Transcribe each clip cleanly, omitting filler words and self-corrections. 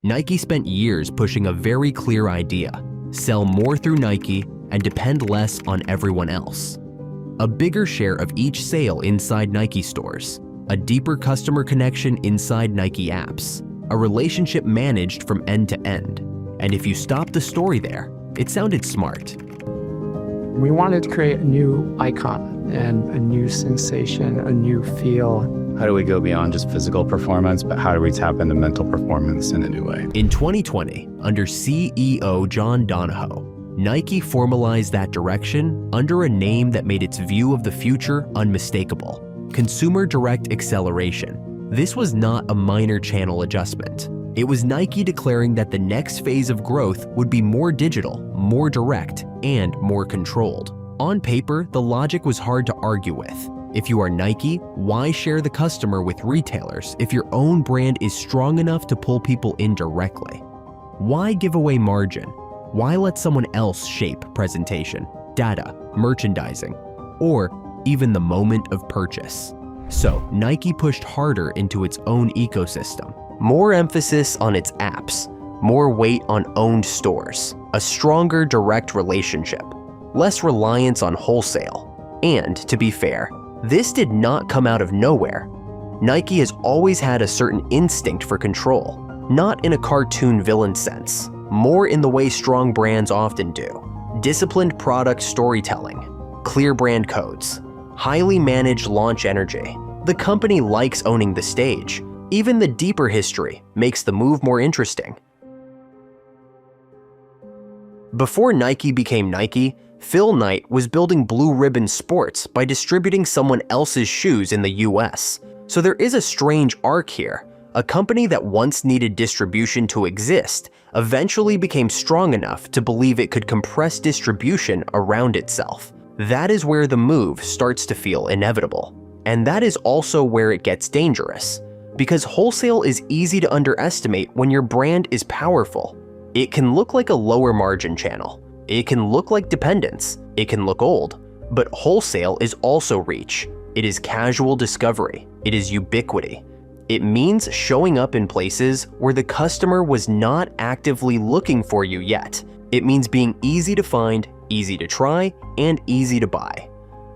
Nike spent years pushing a very clear idea: sell more through Nike and depend less on everyone else. A bigger share of each sale inside Nike stores, a deeper customer connection inside Nike apps, a relationship managed from end to end. And if you stop the story there, it sounded smart. We wanted to create a new icon and a new sensation, a new feel. How do we go beyond just physical performance, but how do we tap into mental performance in a new way? In 2020, under CEO John Donahoe, Nike formalized that direction under a name that made its view of the future unmistakable: Consumer Direct Acceleration. This was not a minor channel adjustment. It was Nike declaring that the next phase of growth would be more digital, more direct, and more controlled. On paper, the logic was hard to argue with. If you are Nike, why share the customer with retailers if your own brand is strong enough to pull people in directly? Why give away margin? Why let someone else shape presentation, data, merchandising, or even the moment of purchase? So Nike pushed harder into its own ecosystem. More emphasis on its apps, more weight on owned stores, a stronger direct relationship, less reliance on wholesale. And to be fair, this did not come out of nowhere. Nike has always had a certain instinct for control, not in a cartoon villain sense, more in the way strong brands often do. Disciplined product storytelling, clear brand codes, highly managed launch energy. The company likes owning the stage. Even the deeper history makes the move more interesting. Before Nike became Nike, Phil Knight was building Blue Ribbon Sports by distributing someone else's shoes in the US. So there is a strange arc here. A company that once needed distribution to exist eventually became strong enough to believe it could compress distribution around itself. That is where the move starts to feel inevitable. And that is also where it gets dangerous. Because wholesale is easy to underestimate when your brand is powerful. It can look like a lower margin channel. It can look like dependence. It can look old. But wholesale is also reach. It is casual discovery. It is ubiquity. It means showing up in places where the customer was not actively looking for you yet. It means being easy to find, easy to try, and easy to buy.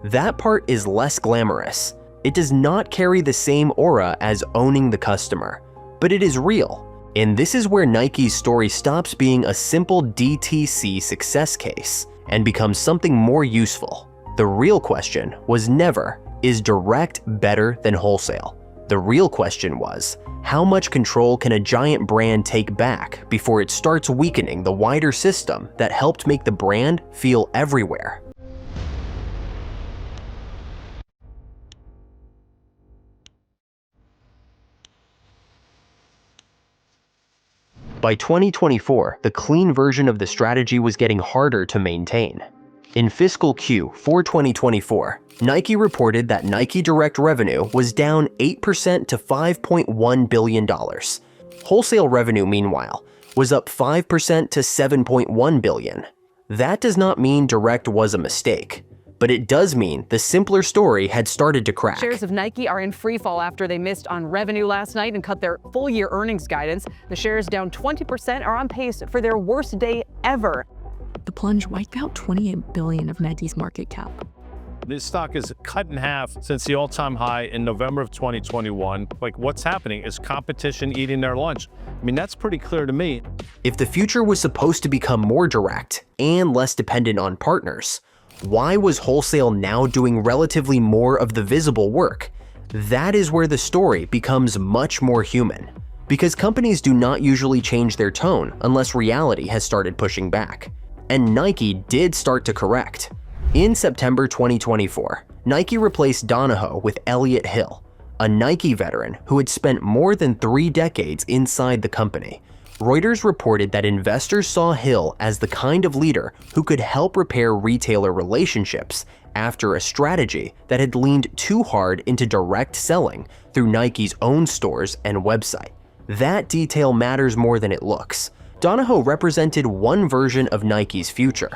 That part is less glamorous. It does not carry the same aura as owning the customer, but it is real. And this is where Nike's story stops being a simple DTC success case and becomes something more useful. The real question was never, is direct better than wholesale? The real question was, how much control can a giant brand take back before it starts weakening the wider system that helped make the brand feel everywhere? By 2024, the clean version of the strategy was getting harder to maintain. In fiscal Q4 2024, Nike reported that Nike Direct revenue was down 8% to $5.1 billion. Wholesale revenue, meanwhile, was up 5% to $7.1 billion. That does not mean Direct was a mistake, but it does mean the simpler story had started to crack. Shares of Nike are in free fall after they missed on revenue last night and cut their full-year earnings guidance. The shares, down 20%, are on pace for their worst day ever. The plunge wiped out $28 billion of Nike's market cap. This stock is cut in half since the all-time high in November of 2021. Like, what's happening? Is competition eating their lunch? I mean, that's pretty clear to me. If the future was supposed to become more direct and less dependent on partners, why was wholesale now doing relatively more of the visible work? That is where the story becomes much more human. Because companies do not usually change their tone unless reality has started pushing back. And Nike did start to correct. In September 2024, Nike replaced Donahoe with Elliott Hill, a Nike veteran who had spent more than 3 decades inside the company. Reuters reported that investors saw Hill as the kind of leader who could help repair retailer relationships after a strategy that had leaned too hard into direct selling through Nike's own stores and website. That detail matters more than it looks. Donahoe represented one version of Nike's future.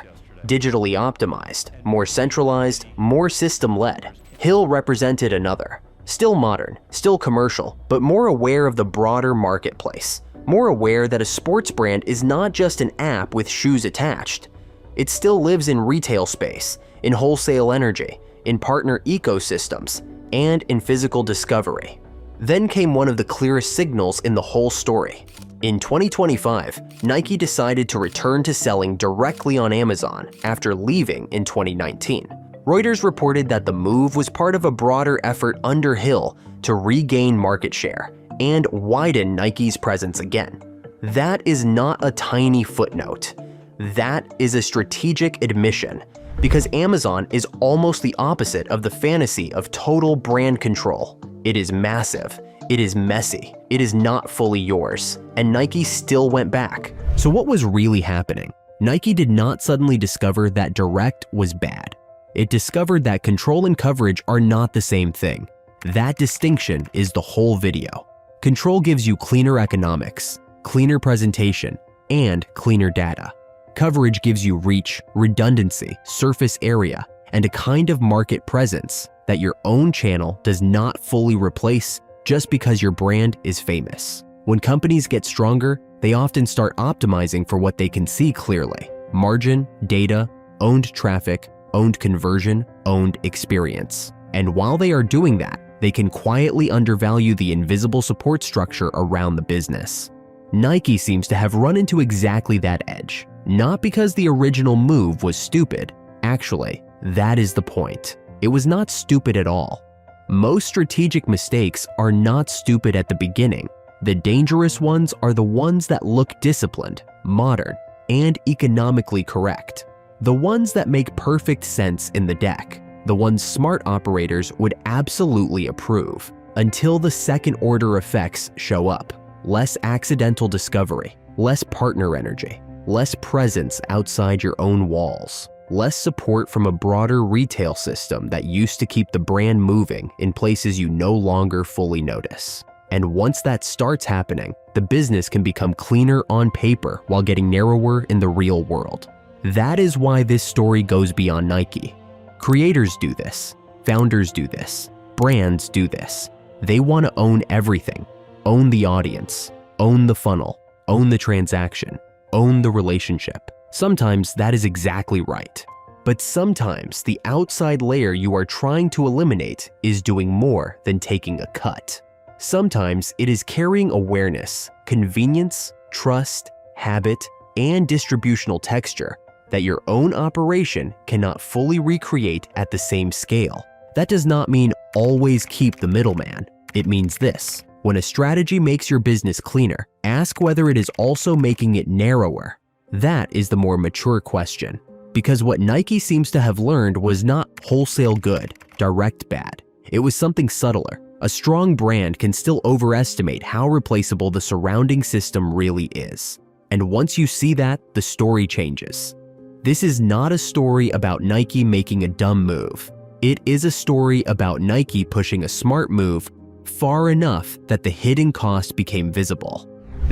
Digitally optimized, more centralized, more system-led. Hill represented another. Still modern, still commercial, but more aware of the broader marketplace. more aware that a sports brand is not just an app with shoes attached. It still lives in retail space, in wholesale energy, in partner ecosystems, and in physical discovery. Then came one of the clearest signals in the whole story. In 2025, Nike decided to return to selling directly on Amazon after leaving in 2019. Reuters reported that the move was part of a broader effort under Hill to regain market share and widen Nike's presence again. That is not a tiny footnote. That is a strategic admission, because Amazon is almost the opposite of the fantasy of total brand control. It is massive, it is messy, it is not fully yours, and Nike still went back. So what was really happening? Nike did not suddenly discover that direct was bad. It discovered that control and coverage are not the same thing. That distinction is the whole video. Control gives you cleaner economics, cleaner presentation, and cleaner data. Coverage gives you reach, redundancy, surface area, and a kind of market presence that your own channel does not fully replace just because your brand is famous. When companies get stronger, they often start optimizing for what they can see clearly: margin, data, owned traffic, owned conversion, owned experience. And while they are doing that, they can quietly undervalue the invisible support structure around the business. Nike seems to have run into exactly that edge. Not because the original move was stupid. Actually, that is the point. It was not stupid at all. Most strategic mistakes are not stupid at the beginning. The dangerous ones are the ones that look disciplined, modern, and economically correct. The ones that make perfect sense in the deck. The ones smart operators would absolutely approve, until the second-order effects show up. Less accidental discovery, less partner energy, less presence outside your own walls, less support from a broader retail system that used to keep the brand moving in places you no longer fully notice. And once that starts happening, the business can become cleaner on paper while getting narrower in the real world. That is why this story goes beyond Nike. Creators do this, founders do this, brands do this. They want to own everything. Own the audience, own the funnel, own the transaction, own the relationship. Sometimes that is exactly right. But sometimes the outside layer you are trying to eliminate is doing more than taking a cut. Sometimes it is carrying awareness, convenience, trust, habit, and distributional texture that your own operation cannot fully recreate at the same scale. That does not mean always keep the middleman. It means this: when a strategy makes your business cleaner, ask whether it is also making it narrower. That is the more mature question. Because what Nike seems to have learned was not wholesale good, direct bad. It was something subtler. A strong brand can still overestimate how replaceable the surrounding system really is. And once you see that, the story changes. This is not a story about Nike making a dumb move. It is a story about Nike pushing a smart move far enough that the hidden cost became visible.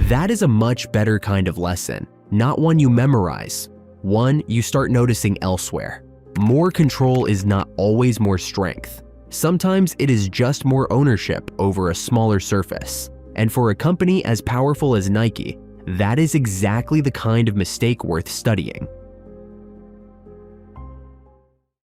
That is a much better kind of lesson, not one you memorize, one you start noticing elsewhere. More control is not always more strength. Sometimes it is just more ownership over a smaller surface. And for a company as powerful as Nike, that is exactly the kind of mistake worth studying.